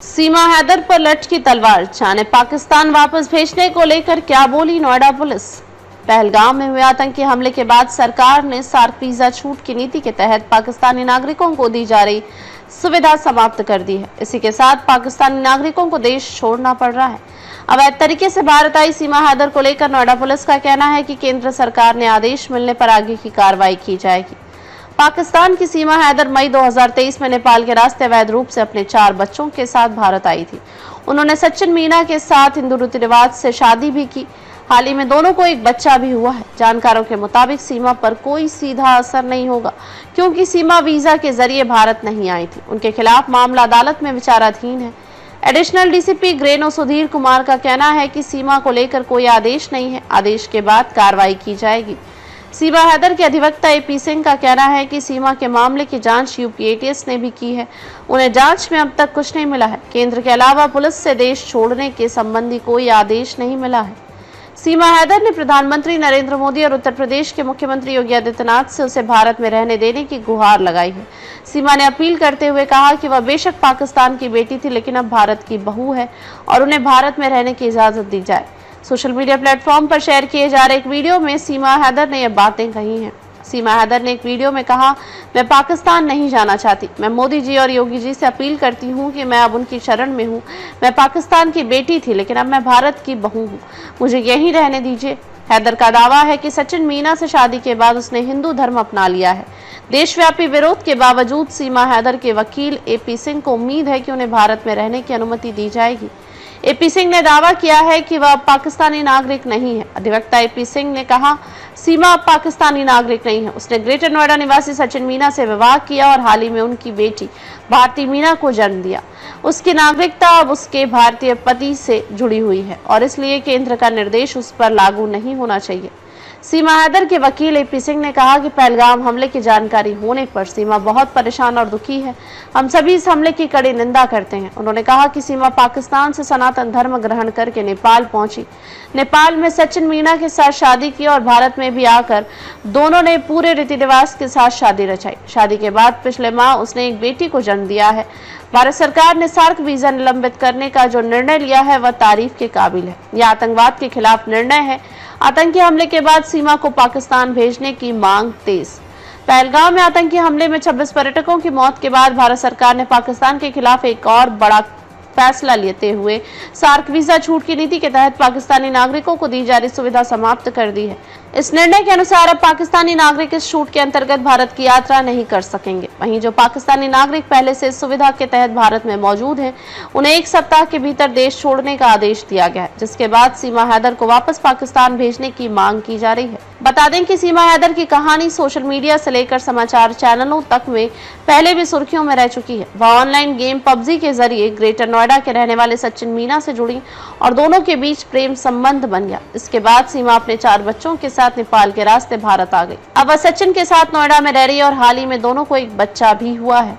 सीमा हैदर पर लटकी तलवार, जाने पाकिस्तान वापस भेजने को लेकर क्या बोली नोएडा पुलिस। पहलगाम में हुए आतंकी हमले के बाद सरकार ने सार्क वीजा छूट की नीति के तहत पाकिस्तानी नागरिकों को दी जा रही सुविधा समाप्त कर दी है। इसी के साथ पाकिस्तानी नागरिकों को देश छोड़ना पड़ रहा है। अवैध तरीके से भारत आई सीमा हैदर को लेकर नोएडा पुलिस का कहना है कि केंद्र सरकार ने आदेश मिलने पर आगे की कार्रवाई की जाएगी। पाकिस्तान की सीमा हैदर मई 2023 में नेपाल के रास्ते अवैध रूप से अपने 4 बच्चों के साथ भारत आई थी। उन्होंने सचिन मीना के साथ हिंदू रीति रिवाज से शादी भी की। हाल ही में दोनों को एक बच्चा भी हुआ है। जानकारों के मुताबिक सीमा पर कोई सीधा असर नहीं होगा, क्योंकि सीमा वीजा के जरिए भारत नहीं आई थी। उनके खिलाफ मामला अदालत में विचाराधीन है। एडिशनल डीसीपी ग्रेनो सुधीर कुमार का कहना है कि सीमा को लेकर कोई आदेश नहीं है, आदेश के बाद कार्रवाई की जाएगी। सीमा हैदर के अधिवक्ता एपी सिंह का कहना है कि सीमा के मामले की जांच यूपी एटीएस ने भी की है। उन्हें जांच में अब तक कुछ नहीं मिला है। केंद्र के अलावा पुलिस से देश छोड़ने के संबंधी कोई आदेश नहीं मिला है। सीमा हैदर ने प्रधानमंत्री नरेंद्र मोदी और उत्तर प्रदेश के मुख्यमंत्री योगी आदित्यनाथ से उसे भारत में रहने देने की गुहार लगाई है। सीमा ने अपील करते हुए कहा कि वह बेशक पाकिस्तान की बेटी थी, लेकिन अब भारत की बहू है और उन्हें भारत में रहने की इजाजत दी जाए। सोशल मीडिया प्लेटफॉर्म पर शेयर किए जा रहे एक वीडियो में सीमा हैदर ने यह बातें कही हैं। सीमा हैदर ने एक वीडियो में कहा, मैं पाकिस्तान नहीं जाना चाहती। मैं मोदी जी और योगी जी से अपील करती हूँ कि मैं अब उनकी शरण में हूँ। मैं पाकिस्तान की बेटी थी, लेकिन अब मैं भारत की बहू हूँ। मुझे यहीं रहने दीजिए। हैदर का दावा है कि सचिन मीना से शादी के बाद उसने हिंदू धर्म अपना लिया है। देशव्यापी विरोध के बावजूद सीमा हैदर के वकील एपी सिंह को उम्मीद है कि उन्हें भारत में रहने की अनुमति दी जाएगी। एपी सिंह ने दावा किया है कि वह पाकिस्तानी नागरिक नहीं है। अधिवक्ता एपी सिंह ने कहा, सीमा अब पाकिस्तानी नागरिक नहीं है। उसने ग्रेटर नोएडा निवासी सचिन मीना से विवाह किया और हाल ही में उनकी बेटी भारती मीना को जन्म दिया। उसकी नागरिकता अब उसके भारतीय पति से जुड़ी हुई है और इसलिए केंद्र का निर्देश उस पर लागू नहीं होना चाहिए। सीमा हैदर के वकील एपी सिंह ने कहा कि पहलगाम हमले की जानकारी होने पर सीमा बहुत परेशान और दुखी है। हम सभी इस हमले की कड़ी निंदा करते हैं। उन्होंने कहा कि सीमा पाकिस्तान से सनातन धर्म ग्रहण करके नेपाल पहुंची। नेपाल में सचिन मीना के साथ शादी की और भारत में भी आकर दोनों ने पूरे रीति रिवाज के साथ शादी रचाई। शादी के बाद पिछले माह उसने एक बेटी को जन्म दिया है। भारत सरकार ने सार्क वीजा निलंबित करने का जो निर्णय लिया है वह तारीफ के काबिल है। यह आतंकवाद के खिलाफ निर्णय है। आतंकी हमले के बाद सीमा को पाकिस्तान भेजने की मांग तेज। पहलगाम में आतंकी हमले में 26 पर्यटकों की मौत के बाद भारत सरकार ने पाकिस्तान के खिलाफ एक और बड़ा फैसला लेते हुए सार्क वीजा छूट की नीति के तहत पाकिस्तानी नागरिकों को दी जा रही सुविधा समाप्त कर दी है। इस निर्णय के अनुसार अब पाकिस्तानी नागरिक इस छूट के अंतर्गत भारत की यात्रा नहीं कर सकेंगे। वहीं जो पाकिस्तानी नागरिक पहले से इस सुविधा के तहत भारत में मौजूद हैं, उन्हें 1 सप्ताह के भीतर देश छोड़ने का आदेश दिया गया है, जिसके बाद सीमा हैदर को वापस पाकिस्तान भेजने की मांग की जा रही है। बता दें कि सीमा हैदर की कहानी सोशल मीडिया से लेकर समाचार चैनलों तक में पहले भी सुर्खियों में रह चुकी है। वह ऑनलाइन गेम पबजी के जरिए ग्रेटर नोएडा के रहने वाले सचिन मीना से जुड़ी और दोनों के बीच प्रेम संबंध बन गया। इसके बाद सीमा अपने 4 बच्चों के साथ नेपाल के रास्ते भारत आ गई। अब वह सचिन के साथ नोएडा में रह रही है और हाल ही में दोनों को एक बच्चा भी हुआ है।